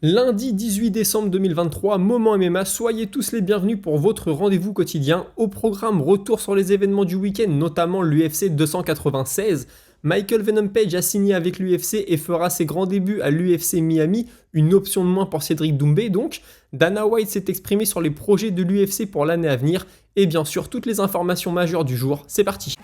Lundi 18 décembre 2023, Moment MMA, soyez tous les bienvenus pour votre rendez-vous quotidien. Au programme, retour sur les événements du week-end, notamment l'UFC 296. Michael Venom Page a signé avec l'UFC et fera ses grands débuts à l'UFC Miami, une option de moins pour Cédric Doumbé donc. Dana White s'est exprimé sur les projets de l'UFC pour l'année à venir. Et bien sûr, toutes les informations majeures du jour, c'est parti.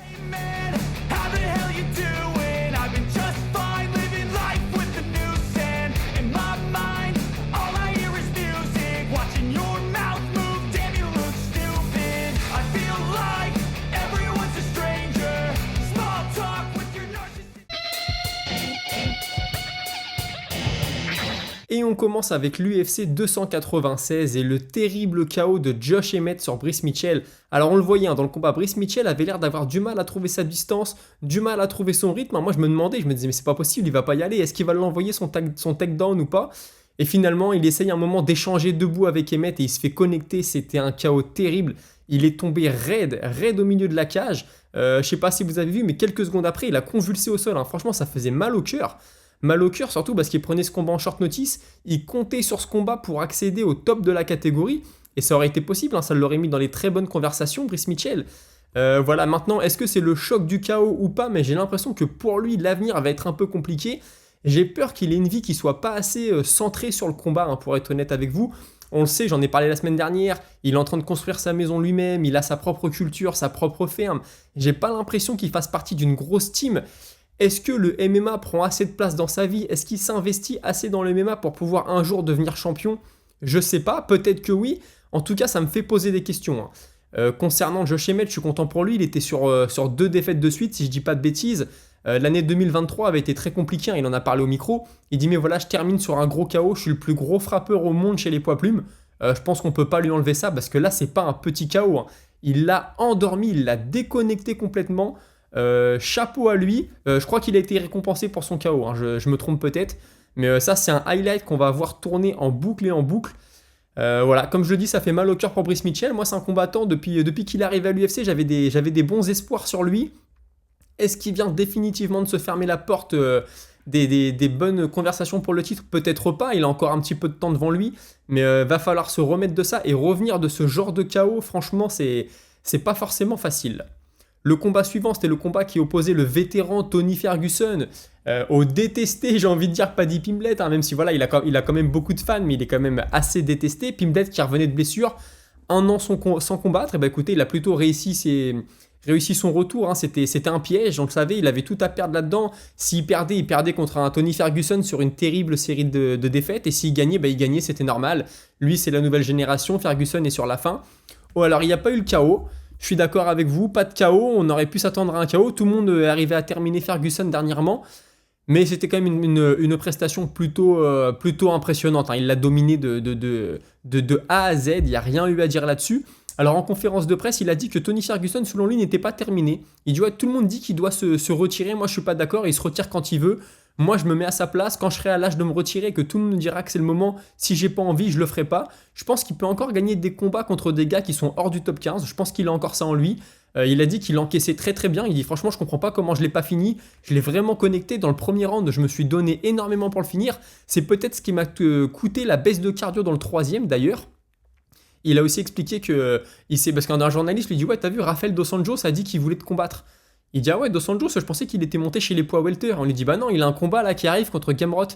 Et on commence avec l'UFC 296 et le terrible KO de Josh Emmett sur Brice Mitchell. Alors on le voyait dans le combat, Brice Mitchell avait l'air d'avoir du mal à trouver sa distance, du mal à trouver son rythme. Moi je me disais mais c'est pas possible, il va pas y aller, est-ce qu'il va l'envoyer son takedown ou pas? Et finalement il essaye un moment d'échanger debout avec Emmett et il se fait connecter, c'était un KO terrible. Il est tombé raide au milieu de la cage. Je sais pas si vous avez vu mais quelques secondes après il a convulsé au sol, franchement ça faisait mal au cœur. Mal au cœur, surtout parce qu'il prenait ce combat en short notice, il comptait sur ce combat pour accéder au top de la catégorie, et ça aurait été possible, ça l'aurait mis dans les très bonnes conversations, Brice Mitchell. Voilà, maintenant, est-ce que c'est le choc du chaos ou pas? Mais j'ai l'impression que pour lui, l'avenir va être un peu compliqué. J'ai peur qu'il ait une vie qui soit pas assez centrée sur le combat, pour être honnête avec vous. On le sait, j'en ai parlé la semaine dernière, il est en train de construire sa maison lui-même, il a sa propre culture, sa propre ferme. J'ai pas l'impression qu'il fasse partie d'une grosse team. Est-ce que le MMA prend assez de place dans sa vie? Est-ce qu'il s'investit assez dans le MMA pour pouvoir un jour devenir champion? Je sais pas, peut-être que oui. En tout cas, ça me fait poser des questions. Concernant Josh Emmett, je suis content pour lui. Il était sur 2 défaites de suite, si je dis pas de bêtises. L'année 2023 avait été très compliquée, il en a parlé au micro. Il dit mais voilà, je termine sur un gros KO, je suis le plus gros frappeur au monde chez les poids plumes. Je pense qu'on peut pas lui enlever ça parce que là, c'est pas un petit KO. Il l'a endormi, il l'a déconnecté complètement. Chapeau à lui, je crois qu'il a été récompensé pour son KO, je me trompe peut-être, mais ça c'est un highlight qu'on va avoir tourné en boucle et en boucle. Voilà, comme je le dis, ça fait mal au cœur pour Brice Mitchell. Moi c'est un combattant, depuis qu'il est arrivé à l'UFC, j'avais des bons espoirs sur lui. Est-ce qu'il vient définitivement de se fermer la porte des bonnes conversations pour le titre? Peut-être pas, il a encore un petit peu de temps devant lui, mais va falloir se remettre de ça et revenir de ce genre de KO, franchement c'est pas forcément facile. Le combat suivant, c'était le combat qui opposait le vétéran Tony Ferguson au détesté, j'ai envie de dire, Paddy Pimblett, même si voilà, il a quand même beaucoup de fans, mais il est quand même assez détesté. Pimblett qui revenait de blessure, un an sans combattre, et écoutez, il a plutôt réussi son retour, c'était un piège, on le savait, il avait tout à perdre là-dedans. S'il perdait, il perdait contre un Tony Ferguson sur une terrible série de défaites, et s'il gagnait, il gagnait, c'était normal. Lui, c'est la nouvelle génération, Ferguson est sur la fin. Oh, alors il n'y a pas eu le KO. Je suis d'accord avec vous, pas de KO, on aurait pu s'attendre à un KO, tout le monde est arrivé à terminer Ferguson dernièrement, mais c'était quand même une prestation plutôt impressionnante, il l'a dominé de A à Z, il n'y a rien eu à dire là-dessus. Alors en conférence de presse, il a dit que Tony Ferguson, selon lui, n'était pas terminé. Il dit ouais, tout le monde dit qu'il doit se retirer, moi je suis pas d'accord, il se retire quand il veut. Moi, je me mets à sa place. Quand je serai à l'âge de me retirer, que tout le monde me dira que c'est le moment, si j'ai pas envie, je le ferai pas. Je pense qu'il peut encore gagner des combats contre des gars qui sont hors du top 15. Je pense qu'il a encore ça en lui. Il a dit qu'il encaissait très très bien. Il dit franchement, je comprends pas comment je l'ai pas fini. Je l'ai vraiment connecté dans le premier round. Je me suis donné énormément pour le finir. C'est peut-être ce qui m'a coûté la baisse de cardio dans le troisième d'ailleurs. Il a aussi expliqué que parce qu'un journaliste lui dit ouais, t'as vu, Rafael Dos Anjos a dit qu'il voulait te combattre. Il dit ah ouais, Dos Anjos, je pensais qu'il était monté chez les poids welter. On lui dit bah non, il a un combat là qui arrive contre Gamrot.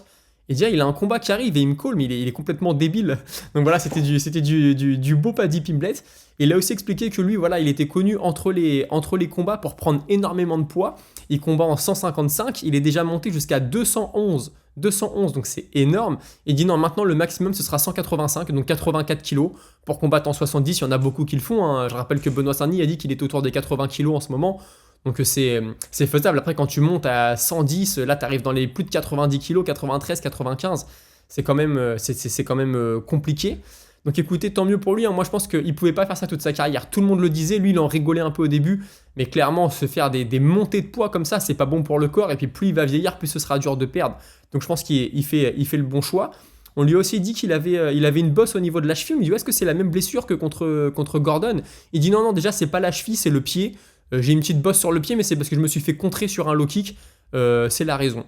Il dit ah, il a un combat qui arrive et il me call, mais il est complètement débile. Donc voilà, c'était du beau Paddy Pimblett. Il a aussi expliqué que lui, voilà, il était connu entre les combats pour prendre énormément de poids. Il combat en 155, il est déjà monté jusqu'à 211, donc c'est énorme. Il dit non, maintenant le maximum ce sera 185, donc 84 kilos. Pour combattre en 70, il y en a beaucoup qui le font. Je rappelle que Benoît Saint-Denis a dit qu'il est autour des 80 kilos en ce moment. Donc c'est faisable. Après, quand tu montes à 110, là, tu arrives dans les plus de 90 kg, 93, 95. C'est quand même compliqué. Donc écoutez, tant mieux pour lui. Moi, je pense qu'il ne pouvait pas faire ça toute sa carrière. Tout le monde le disait. Lui, il en rigolait un peu au début. Mais clairement, se faire des montées de poids comme ça, c'est pas bon pour le corps. Et puis, plus il va vieillir, plus ce sera dur de perdre. Donc je pense qu'il fait le bon choix. On lui a aussi dit qu'il avait une bosse au niveau de la cheville. Il me dit, est-ce que c'est la même blessure que contre Gordon? Il dit non, déjà, c'est pas la cheville, c'est le pied. J'ai une petite bosse sur le pied, mais c'est parce que je me suis fait contrer sur un low kick. C'est la raison.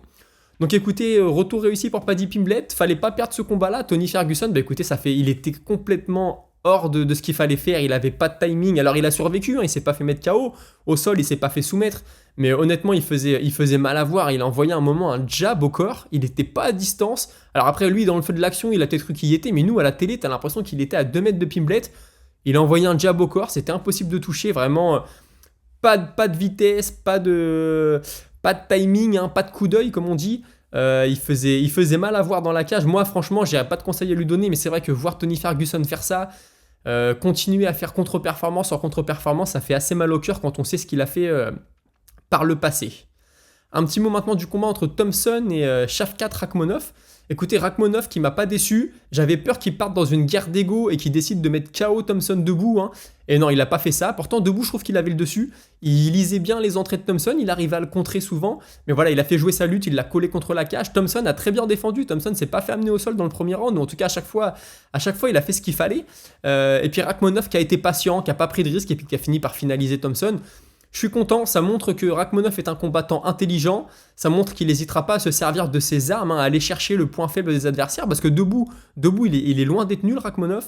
Donc écoutez, retour réussi pour Paddy Pimblett, fallait pas perdre ce combat-là. Tony Ferguson, bah écoutez, il était complètement hors de ce qu'il fallait faire, il avait pas de timing, alors il a survécu, hein, il s'est pas fait mettre KO, au sol il s'est pas fait soumettre, mais honnêtement il faisait mal à voir, il a envoyé un moment un jab au corps, il était pas à distance, alors après lui dans le feu de l'action il a peut-être cru qu'il y était, mais nous à la télé t'as l'impression qu'il était à 2 mètres de Pimblett, il a envoyé un jab au corps, c'était impossible de toucher, vraiment pas de vitesse, pas de timing, hein, pas de coup d'œil comme on dit. Il faisait mal à voir dans la cage. Moi, franchement, j'irais pas de conseil à lui donner, mais c'est vrai que voir Tony Ferguson faire ça, continuer à faire contre-performance sur contre-performance, ça fait assez mal au cœur quand on sait ce qu'il a fait par le passé. Un petit mot maintenant du combat entre Thompson et Shavkat Rakhmonov. Écoutez, Rakhmonov qui m'a pas déçu, j'avais peur qu'il parte dans une guerre d'ego et qu'il décide de mettre KO Thompson debout, hein. Et non, il a pas fait ça. Pourtant, debout, je trouve qu'il avait le dessus. Il lisait bien les entrées de Thompson, il arrivait à le contrer souvent. Mais voilà, il a fait jouer sa lutte, il l'a collé contre la cage. Thompson a très bien défendu. Thompson s'est pas fait amener au sol dans le premier round, ou en tout cas, à chaque fois, il a fait ce qu'il fallait. Et puis Rakhmonov qui a été patient, qui a pas pris de risque et puis qui a fini par finaliser Thompson. Je suis content, ça montre que Rakhmonov est un combattant intelligent, ça montre qu'il n'hésitera pas à se servir de ses armes, hein, à aller chercher le point faible des adversaires, parce que debout il est loin d'être nul, Rakhmonov.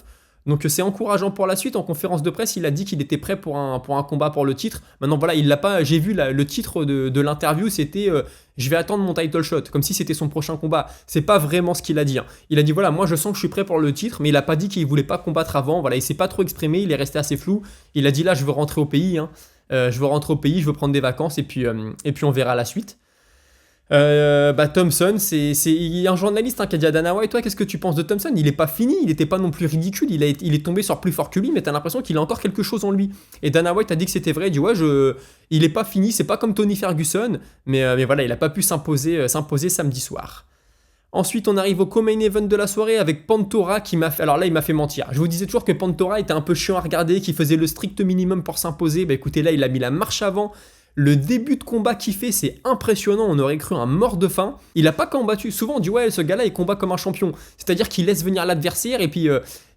Donc c'est encourageant pour la suite. En conférence de presse, il a dit qu'il était prêt pour un combat pour le titre. Maintenant voilà, il l'a pas. J'ai vu le titre de l'interview, c'était je vais attendre mon title shot, comme si c'était son prochain combat. C'est pas vraiment ce qu'il a dit, hein. Il a dit voilà, moi je sens que je suis prêt pour le titre, mais il a pas dit qu'il voulait pas combattre avant. Voilà, il s'est pas trop exprimé, il est resté assez flou. Il a dit là, je veux rentrer au pays, hein. Je veux rentrer au pays, je veux prendre des vacances et puis on verra la suite. Thompson, il y a un journaliste, hein, qui a dit à Dana White, toi qu'est-ce que tu penses de Thompson? Il est pas fini, il était pas non plus ridicule, il est tombé sur plus fort que lui, mais t'as l'impression qu'il a encore quelque chose en lui. Et Dana White a dit que c'était vrai, il dit ouais, il est pas fini, c'est pas comme Tony Ferguson, mais voilà, il a pas pu s'imposer samedi soir. Ensuite, on arrive au co-main event de la soirée avec Pantoja qui m'a fait... Alors là, il m'a fait mentir. Je vous disais toujours que Pantoja était un peu chiant à regarder, qu'il faisait le strict minimum pour s'imposer. Bah écoutez, là, il a mis la marche avant. Le début de combat qu'il fait, c'est impressionnant, on aurait cru un mort de faim. Il a pas combattu, souvent on dit ouais, ce gars-là il combat comme un champion. C'est-à-dire qu'il laisse venir l'adversaire et puis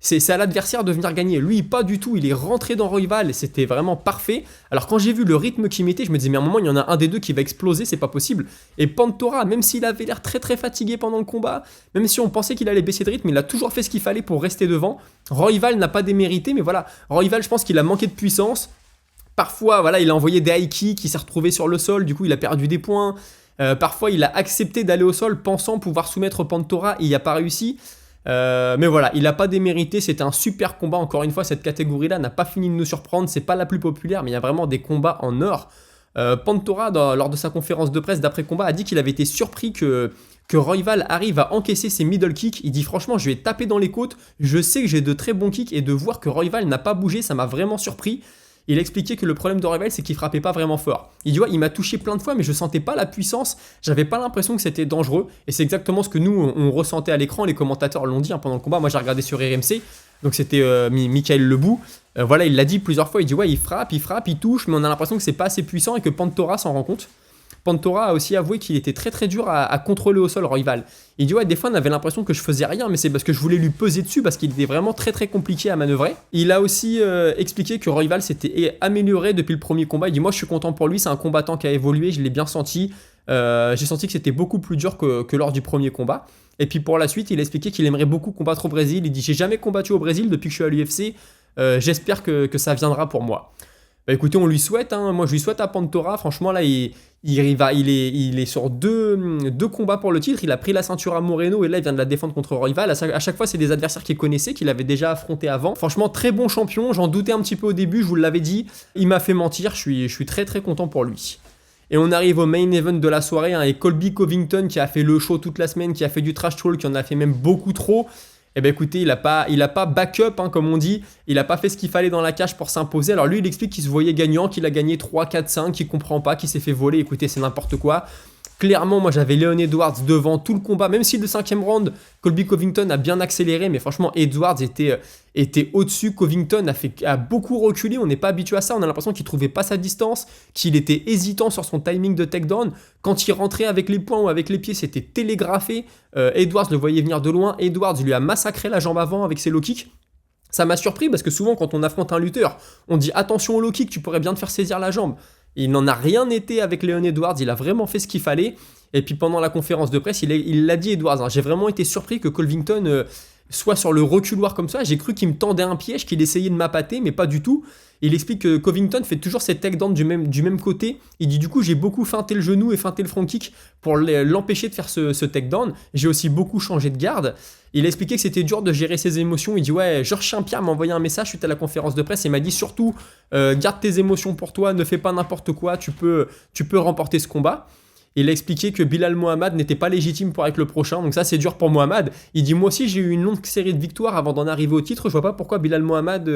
c'est à l'adversaire de venir gagner. Lui, pas du tout, il est rentré dans Royval et c'était vraiment parfait. Alors quand j'ai vu le rythme qu'il mettait, je me disais mais à un moment il y en a un des deux qui va exploser, c'est pas possible. Et Pantoja, même s'il avait l'air très très fatigué pendant le combat, même si on pensait qu'il allait baisser de rythme, il a toujours fait ce qu'il fallait pour rester devant. Royval n'a pas démérité, mais voilà, Royval je pense qu'il a manqué de puissance. Parfois, voilà, il a envoyé des high kicks, il s'est retrouvé sur le sol, du coup il a perdu des points. Parfois, il a accepté d'aller au sol pensant pouvoir soumettre Pantoja et il n'y a pas réussi. Mais voilà, il n'a pas démérité, c'était un super combat. Encore une fois, cette catégorie-là n'a pas fini de nous surprendre, c'est pas la plus populaire, mais il y a vraiment des combats en or. Pantoja, lors de sa conférence de presse d'après-combat, a dit qu'il avait été surpris que Royval arrive à encaisser ses middle kicks. Il dit franchement, je vais taper dans les côtes, je sais que j'ai de très bons kicks et de voir que Royval n'a pas bougé, ça m'a vraiment surpris. Il a expliqué que le problème de Royval, c'est qu'il frappait pas vraiment fort. Il dit ouais, il m'a touché plein de fois, mais je sentais pas la puissance, j'avais pas l'impression que c'était dangereux. Et c'est exactement ce que nous, on ressentait à l'écran, les commentateurs l'ont dit, hein, pendant le combat. Moi, j'ai regardé sur RMC, donc c'était Michael Lebou. Voilà, il l'a dit plusieurs fois, il dit ouais, il frappe, il touche, mais on a l'impression que c'est pas assez puissant et que Pantoja s'en rend compte. Pantoja a aussi avoué qu'il était très très dur à contrôler au sol, Royval. Il dit ouais, des fois on avait l'impression que je faisais rien, mais c'est parce que je voulais lui peser dessus, parce qu'il était vraiment très très compliqué à manœuvrer. Il a aussi expliqué que Royval s'était amélioré depuis le premier combat. Il dit moi je suis content pour lui, c'est un combattant qui a évolué, je l'ai bien senti. J'ai senti que c'était beaucoup plus dur que lors du premier combat. Et puis pour la suite, il a expliqué qu'il aimerait beaucoup combattre au Brésil. Il dit j'ai jamais combattu au Brésil depuis que je suis à l'UFC, j'espère que ça viendra pour moi. Bah écoutez, on lui souhaite, hein. Moi je lui souhaite à Pantoja, franchement là il est sur deux combats pour le titre, il a pris la ceinture à Moreno et là il vient de la défendre contre Royval. À chaque fois c'est des adversaires qu'il connaissait, qu'il avait déjà affronté avant. Franchement très bon champion, j'en doutais un petit peu au début, je vous l'avais dit, il m'a fait mentir, je suis très très content pour lui. Et on arrive au main event de la soirée, hein, et Colby Covington qui a fait le show toute la semaine, qui a fait du trash talk, qui en a fait même beaucoup trop. Eh bien écoutez, il a pas backup, hein, comme on dit, il a pas fait ce qu'il fallait dans la cage pour s'imposer. Alors lui il explique qu'il se voyait gagnant, qu'il a gagné 3, 4, 5, qu'il comprend pas, qu'il s'est fait voler. Écoutez, c'est n'importe quoi. Clairement, moi j'avais Leon Edwards devant tout le combat, même si le 5e round, Colby Covington a bien accéléré, mais franchement Edwards était au-dessus. Covington a beaucoup reculé, on n'est pas habitué à ça, on a l'impression qu'il trouvait pas sa distance, qu'il était hésitant sur son timing de takedown. Quand il rentrait avec les poings ou avec les pieds, c'était télégraphé. Edwards le voyait venir de loin, Edwards lui a massacré la jambe avant avec ses low kicks. Ça m'a surpris parce que souvent quand on affronte un lutteur, on dit attention au low kick, tu pourrais bien te faire saisir la jambe. Il n'en a rien été avec Leon Edwards, il a vraiment fait ce qu'il fallait. Et puis pendant la conférence de presse, il l'a dit Edwards, hein, j'ai vraiment été surpris que Covington soit sur le reculoir comme ça. J'ai cru qu'il me tendait un piège, qu'il essayait de m'appâter, mais pas du tout. Il explique que Covington fait toujours ses takedowns du même côté. Il dit du coup j'ai beaucoup feinté le genou et feinté le front kick pour l'empêcher de faire ce takedown. J'ai aussi beaucoup changé de garde. Il a expliqué que c'était dur de gérer ses émotions. Il dit ouais, Georges Saint-Pierre m'a envoyé un message suite à la conférence de presse et m'a dit surtout garde tes émotions pour toi, ne fais pas n'importe quoi, tu peux remporter ce combat. Il a expliqué que Bilal Mohamed n'était pas légitime pour être le prochain, donc ça c'est dur pour Mohamed. Il dit moi aussi j'ai eu une longue série de victoires avant d'en arriver au titre, je vois pas pourquoi Bilal Mohamed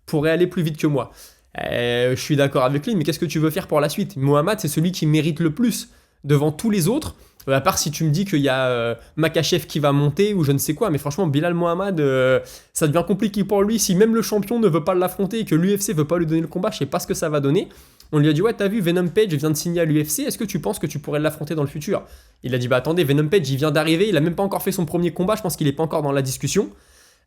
pourrait aller plus vite que moi. Je suis d'accord avec lui, mais qu'est-ce que tu veux faire pour la suite? Mohamed c'est celui qui mérite le plus devant tous les autres, à part si tu me dis qu'il y a Makhachev qui va monter ou je ne sais quoi, mais franchement Bilal Mohamed ça devient compliqué pour lui. Si même le champion ne veut pas l'affronter et que l'UFC veut pas lui donner le combat, je sais pas ce que ça va donner. On lui a dit ouais t'as vu Venom Page vient de signer à l'UFC, est-ce que tu penses que tu pourrais l'affronter dans le futur? Il a dit bah attendez, Venom Page il vient d'arriver, il a même pas encore fait son premier combat, je pense qu'il est pas encore dans la discussion.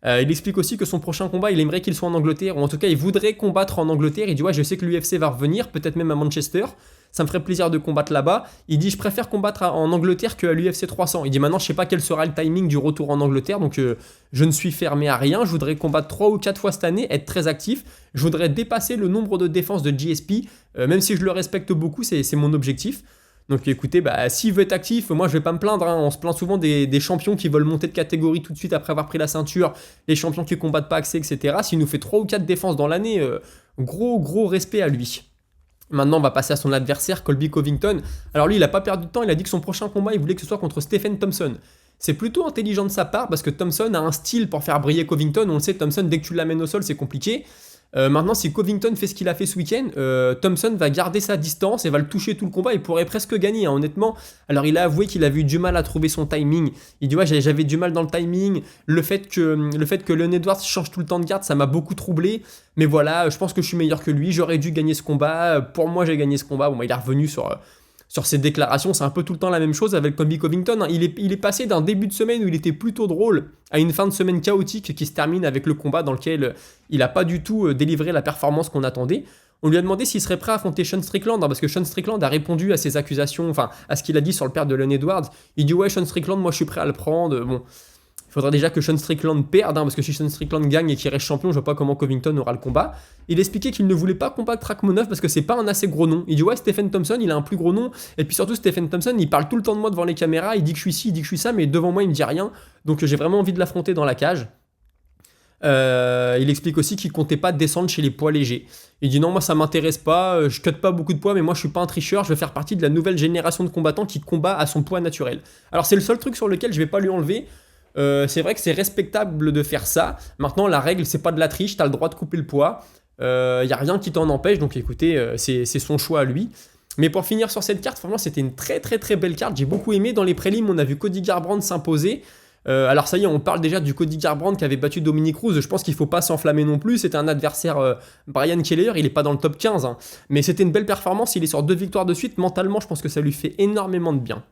Il explique aussi que son prochain combat il aimerait qu'il soit en Angleterre, ou en tout cas il voudrait combattre en Angleterre. Il dit ouais je sais que l'UFC va revenir, peut-être même à Manchester, ça me ferait plaisir de combattre là-bas. Il dit je préfère combattre en Angleterre qu'à l'UFC 300. Il dit maintenant je sais pas quel sera le timing du retour en Angleterre, donc je ne suis fermé à rien, je voudrais combattre 3 ou 4 fois cette année, être très actif, je voudrais dépasser le nombre de défenses de GSP, même si je le respecte beaucoup, c'est mon objectif. Donc écoutez, bah, s'il veut être actif, moi je vais pas me plaindre, hein. On se plaint souvent des champions qui veulent monter de catégorie tout de suite après avoir pris la ceinture, les champions qui combattent pas accès, etc. S'il nous fait 3 ou 4 défenses dans l'année, gros respect à lui. Maintenant, on va passer à son adversaire, Colby Covington. Alors lui, il n'a pas perdu de temps, il a dit que son prochain combat, il voulait que ce soit contre Stephen Thompson. C'est plutôt intelligent de sa part parce que Thompson a un style pour faire briller Covington. On le sait, Thompson, dès que tu l'amènes au sol, c'est compliqué. Maintenant, si Covington fait ce qu'il a fait ce week-end, Thompson va garder sa distance et va le toucher tout le combat. Il pourrait presque gagner, hein, honnêtement. Alors, il a avoué qu'il avait eu du mal à trouver son timing. Il dit ouais, j'avais du mal dans le timing. Le fait que Leon Edwards change tout le temps de garde, ça m'a beaucoup troublé. Mais voilà, je pense que je suis meilleur que lui. J'aurais dû gagner ce combat. Pour moi, j'ai gagné ce combat. Bon, il est revenu sur ses déclarations, c'est un peu tout le temps la même chose avec Colby Covington. Il est passé d'un début de semaine où il était plutôt drôle à une fin de semaine chaotique qui se termine avec le combat dans lequel il n'a pas du tout délivré la performance qu'on attendait. On lui a demandé s'il serait prêt à affronter Sean Strickland, hein, parce que Sean Strickland a répondu à ses accusations, enfin à ce qu'il a dit sur le père de Leon Edwards. Il dit ouais, Sean Strickland, moi je suis prêt à le prendre. Bon, il faudra déjà que Sean Strickland perde, hein, parce que si Sean Strickland gagne et qu'il reste champion, je vois pas comment Covington aura le combat. Il expliquait qu'il ne voulait pas combattre Rakhmonov parce que c'est pas un assez gros nom. Il dit ouais, Stephen Thompson, il a un plus gros nom, et puis surtout Stephen Thompson, il parle tout le temps de moi devant les caméras, il dit que je suis ci, il dit que je suis ça, mais devant moi il me dit rien, donc j'ai vraiment envie de l'affronter dans la cage. Il explique aussi qu'il comptait pas descendre chez les poids légers. Il dit non, moi ça m'intéresse pas, je cut pas beaucoup de poids, mais moi je suis pas un tricheur, je vais faire partie de la nouvelle génération de combattants qui combat à son poids naturel. Alors c'est le seul truc sur lequel je vais pas lui enlever. C'est vrai que c'est respectable de faire ça. Maintenant, la règle, c'est pas de la triche, t'as le droit de couper le poids. Y a rien qui t'en empêche, donc écoutez, c'est son choix à lui. Mais pour finir sur cette carte, franchement, c'était une très belle carte. J'ai beaucoup aimé. Dans les prélims, on a vu Cody Garbrandt s'imposer. Alors ça y est, on parle déjà du Cody Garbrandt qui avait battu Dominic Cruz. Je pense qu'il faut pas s'enflammer non plus. C'était un adversaire, Brian Kelleher, il est pas dans le top 15. Hein. Mais c'était une belle performance. Il est sur 2 victoires de suite. Mentalement, je pense que ça lui fait énormément de bien.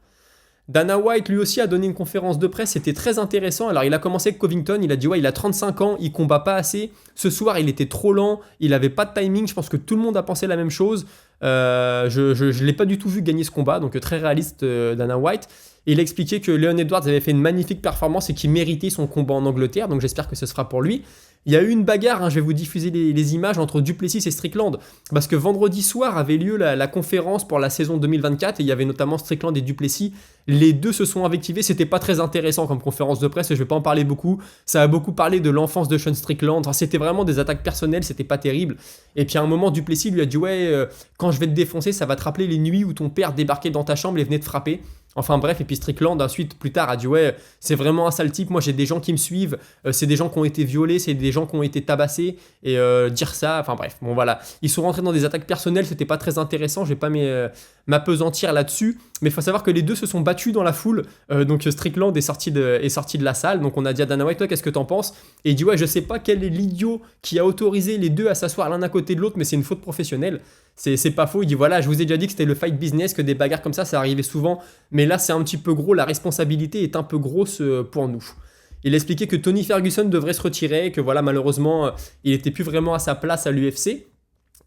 Dana White, lui aussi, a donné une conférence de presse, c'était très intéressant. Alors, il a commencé avec Covington, il a dit, ouais, il a 35 ans, il combat pas assez. Ce soir, il était trop lent, il avait pas de timing, je pense que tout le monde a pensé la même chose. Je l'ai pas du tout vu gagner ce combat, donc très réaliste, Dana White. Et il a expliqué que Leon Edwards avait fait une magnifique performance et qu'il méritait son combat en Angleterre, donc j'espère que ce sera pour lui. Il y a eu une bagarre, hein, je vais vous diffuser les images entre Duplessis et Strickland, parce que vendredi soir avait lieu la conférence pour la saison 2024, et il y avait notamment Strickland et Duplessis. Les deux se sont invectivés, c'était pas très intéressant comme conférence de presse, je vais pas en parler beaucoup. Ça a beaucoup parlé de l'enfance de Sean Strickland, enfin, c'était vraiment des attaques personnelles, c'était pas terrible. Et puis à un moment, Duplessis lui a dit, ouais, quand je vais te défoncer, ça va te rappeler les nuits où ton père débarquait dans ta chambre et venait te frapper. Enfin bref, et puis Strickland ensuite plus tard a dit ouais, c'est vraiment un sale type, moi j'ai des gens qui me suivent, c'est des gens qui ont été violés, c'est des gens qui ont été tabassés, et dire ça, enfin bref, bon voilà. Ils sont rentrés dans des attaques personnelles, c'était pas très intéressant, je vais pas m'apesantir là-dessus, mais il faut savoir que les deux se sont battus dans la foule, donc Strickland est sorti de la salle, donc on a dit à Dana White, toi qu'est-ce que t'en penses? Et il dit ouais, je sais pas quel est l'idiot qui a autorisé les deux à s'asseoir l'un à côté de l'autre, mais c'est une faute professionnelle. C'est pas faux, il dit voilà, je vous ai déjà dit que c'était le fight business, que des bagarres comme ça arrivait souvent, mais là c'est un petit peu gros, la responsabilité est un peu grosse pour nous. Il a expliqué que Tony Ferguson devrait se retirer, que voilà, malheureusement, il était plus vraiment à sa place à l'UFC.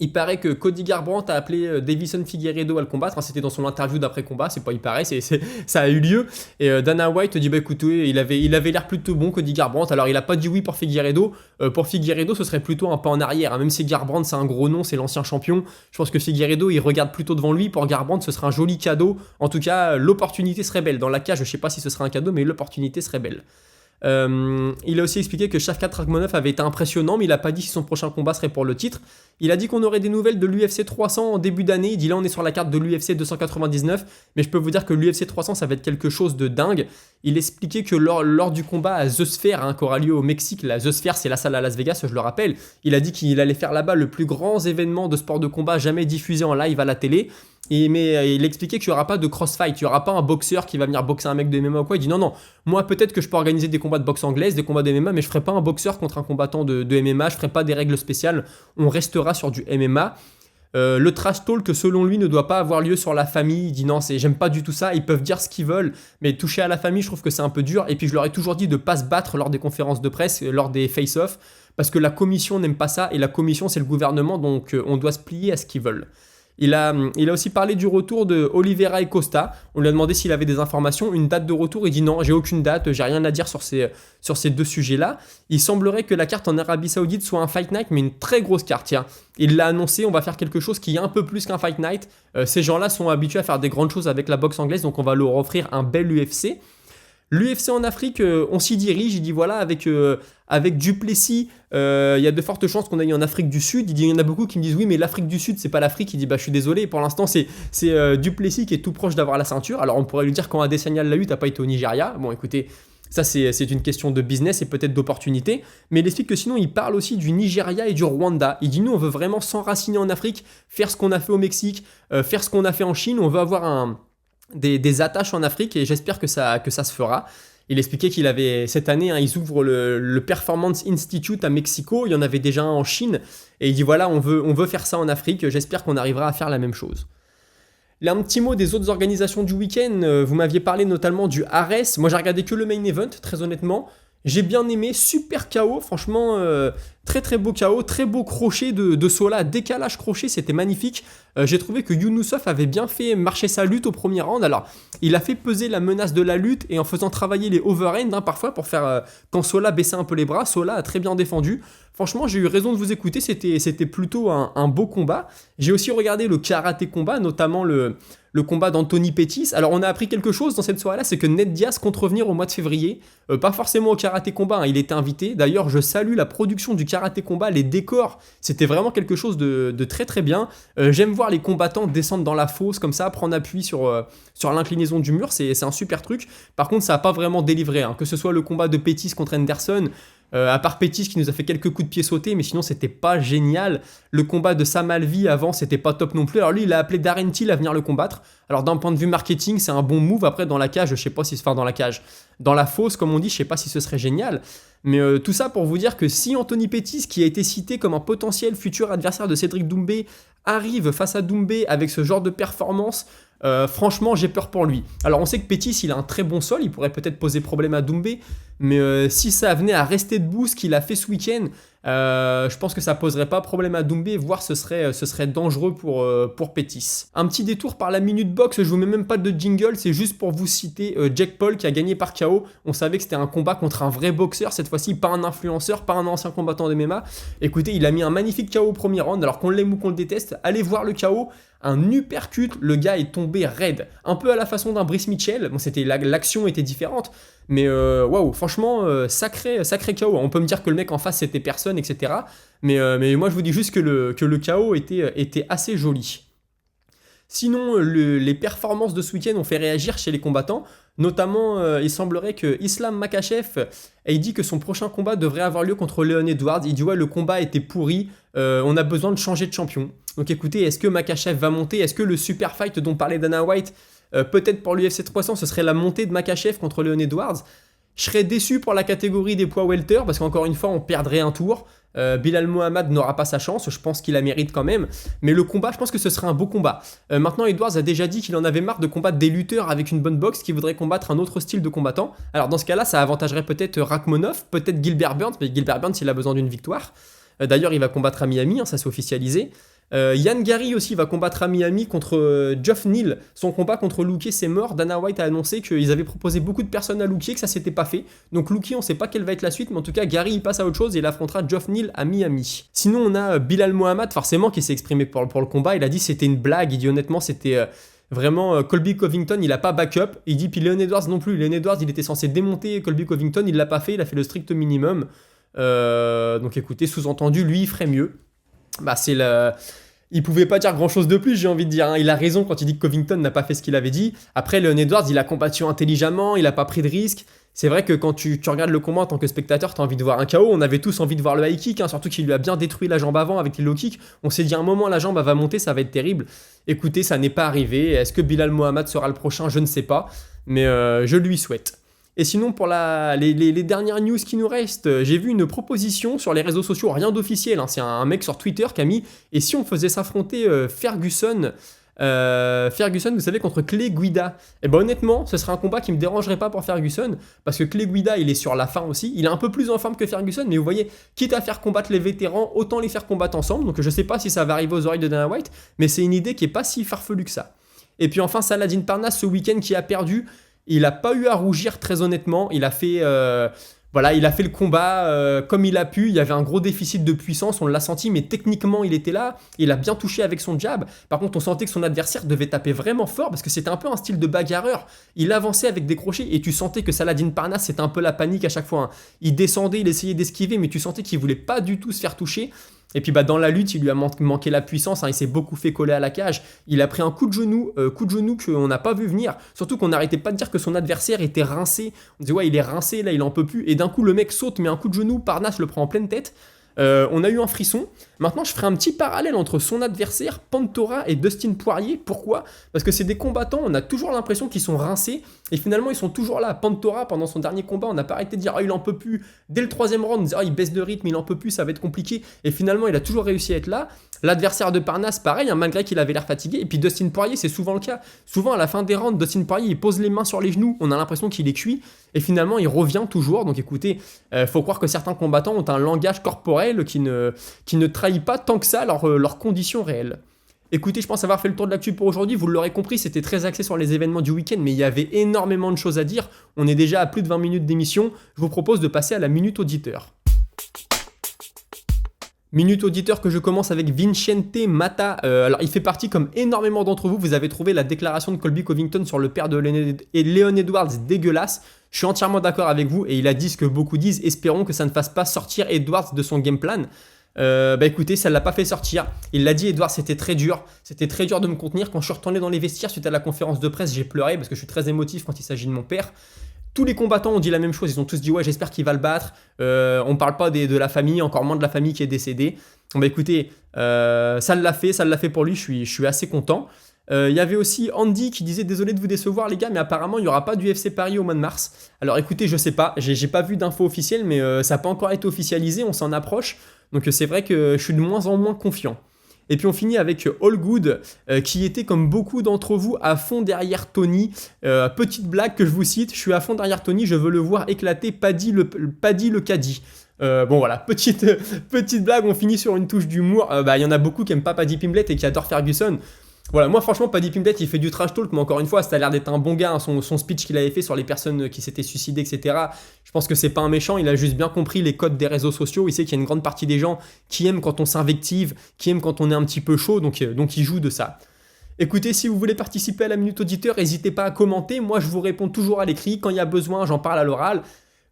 Il paraît que Cody Garbrandt a appelé Davison Figueiredo à le combattre. C'était dans son interview d'après-combat. C'est pas il paraît, ça a eu lieu. Et Dana White dit bah écoutez, il avait l'air plutôt bon, Cody Garbrandt. Alors il a pas dit oui pour Figueiredo. Pour Figueiredo, ce serait plutôt un pas en arrière. Même si Garbrandt c'est un gros nom, c'est l'ancien champion. Je pense que Figueiredo il regarde plutôt devant lui. Pour Garbrandt, ce serait un joli cadeau. En tout cas, l'opportunité serait belle. Dans la cage, je sais pas si ce serait un cadeau, mais l'opportunité serait belle. Il a aussi expliqué que Shavkat Rakhmonov avait été impressionnant, mais il a pas dit si son prochain combat serait pour le titre. Il a dit qu'on aurait des nouvelles de l'UFC 300 en début d'année. Il dit là on est sur la carte de l'UFC 299, mais je peux vous dire que l'UFC 300 ça va être quelque chose de dingue. Il expliquait que lors du combat à The Sphere, qui aura lieu au Mexique, la The Sphere c'est la salle à Las Vegas, je le rappelle, il a dit qu'il allait faire là-bas le plus grand événement de sport de combat jamais diffusé en live à la télé. Mais il expliquait qu'il n'y aura pas de crossfight, il n'y aura pas un boxeur qui va venir boxer un mec de MMA ou quoi. Il dit non, moi peut-être que je peux organiser des combats de boxe anglaise, des combats de MMA, mais je ne ferai pas un boxeur contre un combattant de MMA, je ne ferai pas des règles spéciales, on restera sur du MMA. Le trash talk selon lui ne doit pas avoir lieu sur la famille. Il dit non, j'aime pas du tout ça, ils peuvent dire ce qu'ils veulent, mais toucher à la famille je trouve que c'est un peu dur. Et puis je leur ai toujours dit de ne pas se battre lors des conférences de presse, lors des face-off, parce que la commission n'aime pas ça, et la commission c'est le gouvernement, donc on doit se plier à ce qu'ils veulent. Il a aussi parlé du retour de Oliveira et Costa. On lui a demandé s'il avait des informations, une date de retour. Il dit non, j'ai aucune date, j'ai rien à dire sur ces deux sujets-là. Il semblerait que la carte en Arabie Saoudite soit un Fight Night, mais une très grosse carte. Tiens, il l'a annoncé, on va faire quelque chose qui est un peu plus qu'un Fight Night. Ces gens-là sont habitués à faire des grandes choses avec la boxe anglaise, donc on va leur offrir un bel UFC. L'UFC en Afrique, on s'y dirige. Il dit voilà, avec Duplessis, il y a de fortes chances qu'on aille en Afrique du Sud. Il dit il y en a beaucoup qui me disent oui, mais l'Afrique du Sud, c'est pas l'Afrique. Il dit bah je suis désolé, pour l'instant c'est Duplessis qui est tout proche d'avoir la ceinture. Alors on pourrait lui dire quand Adesanya l'a eu, t'as pas été au Nigeria. Bon écoutez, ça c'est une question de business et peut-être d'opportunité. Mais il explique que sinon il parle aussi du Nigeria et du Rwanda. Il dit nous on veut vraiment s'enraciner en Afrique, faire ce qu'on a fait au Mexique, faire ce qu'on a fait en Chine. On veut avoir des attaches en Afrique et j'espère que ça se fera. Il expliquait qu'il avait cette année, ils ouvrent le Performance Institute à Mexico, il y en avait déjà un en Chine, et il dit voilà, on veut faire ça en Afrique, j'espère qu'on arrivera à faire la même chose. Là, un petit mot des autres organisations du week-end, vous m'aviez parlé notamment du Ares, moi j'ai regardé que le main event, très honnêtement. J'ai bien aimé, super KO, franchement, très très beau KO, très beau crochet de Sola, décalage crochet, c'était magnifique. J'ai trouvé que Younoussov avait bien fait marcher sa lutte au premier round. Alors, il a fait peser la menace de la lutte et en faisant travailler les overhands parfois pour faire, quand Sola baissait un peu les bras, Sola a très bien défendu. Franchement, j'ai eu raison de vous écouter, c'était plutôt un beau combat. J'ai aussi regardé le karaté combat, notamment le combat d'Anthony Pettis. Alors on a appris quelque chose dans cette soirée-là, c'est que Ned Diaz compte revenir au mois de février, pas forcément au karaté combat, il était invité. D'ailleurs je salue la production du karaté combat, les décors, c'était vraiment quelque chose de très très bien. J'aime voir les combattants descendre dans la fosse comme ça, prendre appui sur l'inclinaison du mur, c'est un super truc. Par contre ça n'a pas vraiment délivré, que ce soit le combat de Pettis contre Henderson, à part Pettis qui nous a fait quelques coups de pied sautés, mais sinon c'était pas génial. Le combat de Sam Alvey avant, c'était pas top non plus. Alors lui, il a appelé Darren Till à venir le combattre. Alors d'un point de vue marketing, c'est un bon move. Après, dans la cage, je sais pas si dans la cage, dans la fosse, comme on dit, je sais pas si ce serait génial. Mais tout ça pour vous dire que si Anthony Pettis, qui a été cité comme un potentiel futur adversaire de Cédric Doumbé, arrive face à Doumbé avec ce genre de performance, franchement j'ai peur pour lui. Alors on sait que Pettis il a un très bon sol, il pourrait peut-être poser problème à Doumbé, mais si ça venait à rester debout ce qu'il a fait ce week-end, je pense que ça poserait pas problème à Doumbé, voire ce serait dangereux pour Pettis. Un petit détour par la minute box, je vous mets même pas de jingle, c'est juste pour vous citer Jake Paul qui a gagné par KO. On savait que c'était un combat contre un vrai boxeur, cette fois-ci pas un influenceur, pas un ancien combattant de MMA. Écoutez, il a mis un magnifique KO au premier round, alors qu'on l'aime ou qu'on le déteste, allez voir le KO. Un uppercut, le gars est tombé raide, un peu à la façon d'un Brice Mitchell. Bon, l'action était différente, mais waouh, franchement, sacré KO. On peut me dire que le mec en face c'était personne, etc. Mais moi je vous dis juste que le KO était assez joli. Sinon, les performances de ce week-end ont fait réagir chez les combattants. Notamment, il semblerait que Islam Makhachev ait dit que son prochain combat devrait avoir lieu contre Leon Edwards. Il dit ouais, le combat était pourri, on a besoin de changer de champion. Donc écoutez, est-ce que Makhachev va monter? Est-ce que le super fight dont parlait Dana White, peut-être pour l'UFC 300, ce serait la montée de Makhachev contre Leon Edwards? Je serais déçu pour la catégorie des poids welter parce qu'encore une fois, on perdrait un tour. Bilal Mohamed n'aura pas sa chance, je pense qu'il la mérite quand même, mais le combat, je pense que ce serait un beau combat. Maintenant, Edwards a déjà dit qu'il en avait marre de combattre des lutteurs avec une bonne boxe, qu'il voudrait combattre un autre style de combattant. Alors dans ce cas-là, ça avantagerait peut-être Rakhmonov, peut-être Gilbert Burns, mais Gilbert Burns, il a besoin d'une victoire. D'ailleurs, il va combattre à Miami, ça s'est officialisé. Ian Gary aussi va combattre à Miami contre Geoff Neal. Son combat contre Luque, c'est mort. Dana White a annoncé qu'ils avaient proposé beaucoup de personnes à Luque, que ça s'était pas fait. Donc Luque, on sait pas quelle va être la suite, mais en tout cas, Gary, il passe à autre chose et il affrontera Geoff Neal à Miami. Sinon, on a Bilal Mohamed, forcément, qui s'est exprimé pour le combat. Il a dit que c'était une blague. Il dit honnêtement, c'était vraiment Colby Covington, il a pas backup. Il dit, puis Leon Edwards non plus. Leon Edwards, il était censé démonter Colby Covington, il l'a pas fait, il a fait le strict minimum. Donc écoutez, sous-entendu, lui, il ferait mieux. Bah, c'est la. Il pouvait pas dire grand chose de plus, j'ai envie de dire. Hein. Il a raison quand il dit que Covington n'a pas fait ce qu'il avait dit. Après, Leon Edwards, il a combattu intelligemment, il a pas pris de risques. C'est vrai que quand tu regardes le combat en tant que spectateur, tu as envie de voir un KO. On avait tous envie de voir le high kick, hein, surtout qu'il lui a bien détruit la jambe avant avec les low kicks. On s'est dit à un moment, la jambe elle va monter, ça va être terrible. Écoutez, ça n'est pas arrivé. Est-ce que Bilal Mohamed sera le prochain? Je ne sais pas, mais je lui souhaite. Et sinon, pour les dernières news qui nous restent, j'ai vu une proposition sur les réseaux sociaux, rien d'officiel, hein, c'est un mec sur Twitter qui a mis « Et si on faisait s'affronter Ferguson, vous savez, contre Clay Guida ?» Et ben honnêtement, ce serait un combat qui me dérangerait pas pour Ferguson, parce que Clay Guida, il est sur la fin aussi, il est un peu plus en forme que Ferguson, mais vous voyez, quitte à faire combattre les vétérans, autant les faire combattre ensemble, donc je sais pas si ça va arriver aux oreilles de Dana White, mais c'est une idée qui est pas si farfelue que ça. Et puis enfin, Saladin Parnasse, ce week-end, qui a perdu. Il n'a pas eu à rougir très honnêtement, il a fait le combat comme il a pu, il y avait un gros déficit de puissance, on l'a senti, mais techniquement il était là, il a bien touché avec son jab. Par contre on sentait que son adversaire devait taper vraiment fort parce que c'était un peu un style de bagarreur, il avançait avec des crochets et tu sentais que Saladin Parnasse c'était un peu la panique à chaque fois. Hein. Il descendait, il essayait d'esquiver mais tu sentais qu'il voulait pas du tout se faire toucher. Et puis dans la lutte, il lui a manqué la puissance, hein, il s'est beaucoup fait coller à la cage, il a pris un coup de genou qu'on n'a pas vu venir, surtout qu'on n'arrêtait pas de dire que son adversaire était rincé, on disait ouais il est rincé, là il en peut plus, et d'un coup le mec saute, met un coup de genou, Parnasse le prend en pleine tête. On a eu un frisson. Maintenant, je ferai un petit parallèle entre son adversaire, Pantora, et Dustin Poirier. Pourquoi? Parce que c'est des combattants, on a toujours l'impression qu'ils sont rincés, et finalement, ils sont toujours là. Pantora, pendant son dernier combat, on n'a pas arrêté de dire « Ah, il en peut plus ». Dès le troisième round, on disait « Ah, il baisse de rythme, il en peut plus, ça va être compliqué ». Et finalement, il a toujours réussi à être là. L'adversaire de Parnasse, pareil, hein, malgré qu'il avait l'air fatigué. Et puis Dustin Poirier, c'est souvent le cas. Souvent, à la fin des rounds, Dustin Poirier, il pose les mains sur les genoux, on a l'impression qu'il est cuit, et finalement, il revient toujours. Donc écoutez, faut croire que certains combattants ont un langage corporel qui ne trahit pas tant que ça leurs conditions réelles. Écoutez, je pense avoir fait le tour de l'actu pour aujourd'hui. Vous l'aurez compris, c'était très axé sur les événements du week-end, mais il y avait énormément de choses à dire. On est déjà à plus de 20 minutes d'émission. Je vous propose de passer à la Minute Auditeur. Minute Auditeur que je commence avec Vincente Mata. Alors, il fait partie, comme énormément d'entre vous, vous avez trouvé la déclaration de Colby Covington sur le père de Leon Edwards dégueulasse. Je suis entièrement d'accord avec vous et il a dit ce que beaucoup disent. Espérons que ça ne fasse pas sortir Edwards de son game plan. Écoutez, ça ne l'a pas fait sortir. Il l'a dit, Edwards, c'était très dur. C'était très dur de me contenir. Quand je suis retourné dans les vestiaires suite à la conférence de presse, j'ai pleuré parce que je suis très émotif quand il s'agit de mon père. Tous les combattants ont dit la même chose, ils ont tous dit ouais j'espère qu'il va le battre, on parle pas de la famille, encore moins de la famille qui est décédée. Écoutez, ça l'a fait pour lui, je suis assez content. Il y avait aussi Andy qui disait désolé de vous décevoir les gars, mais apparemment il n'y aura pas d'UFC Paris au mois de mars. Alors écoutez, je sais pas, j'ai pas vu d'infos officielles, mais ça n'a pas encore été officialisé, on s'en approche, donc c'est vrai que je suis de moins en moins confiant. Et puis on finit avec All Good, qui était comme beaucoup d'entre vous à fond derrière Tony. Petite blague que je vous cite, je suis à fond derrière Tony, je veux le voir éclater Paddy le caddie. Bon voilà, petite blague, on finit sur une touche d'humour. Y en a beaucoup qui n'aiment pas Paddy Pimblett et qui adorent Ferguson. Voilà, moi franchement, Paddy Pimblett, il fait du trash talk, mais encore une fois, ça a l'air d'être un bon gars, hein, son speech qu'il avait fait sur les personnes qui s'étaient suicidées, etc. Je pense que c'est pas un méchant, il a juste bien compris les codes des réseaux sociaux, il sait qu'il y a une grande partie des gens qui aiment quand on s'invective, qui aiment quand on est un petit peu chaud, donc il joue de ça. Écoutez, si vous voulez participer à la Minute Auditeur, n'hésitez pas à commenter, moi je vous réponds toujours à l'écrit, quand il y a besoin, j'en parle à l'oral.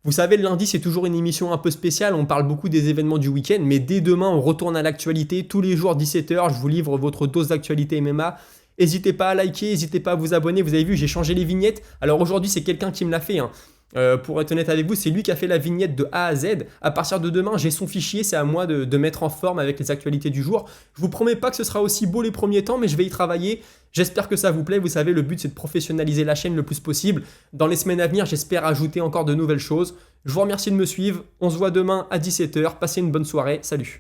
Vous savez, le lundi, c'est toujours une émission un peu spéciale, on parle beaucoup des événements du week-end, mais dès demain, on retourne à l'actualité, tous les jours 17h, je vous livre votre dose d'actualité MMA. N'hésitez pas à liker, n'hésitez pas à vous abonner, vous avez vu, j'ai changé les vignettes. Alors aujourd'hui, c'est quelqu'un qui me l'a fait, hein. Pour être honnête avec vous, c'est lui qui a fait la vignette de A à Z. À partir de demain, j'ai son fichier, c'est à moi de mettre en forme avec les actualités du jour. Je vous promets pas que ce sera aussi beau les premiers temps, mais je vais y travailler. J'espère que ça vous plaît. Vous savez, le but, c'est de professionnaliser la chaîne le plus possible. Dans les semaines à venir, j'espère ajouter encore de nouvelles choses. Je vous remercie de me suivre. On se voit demain à 17h. Passez une bonne soirée. Salut.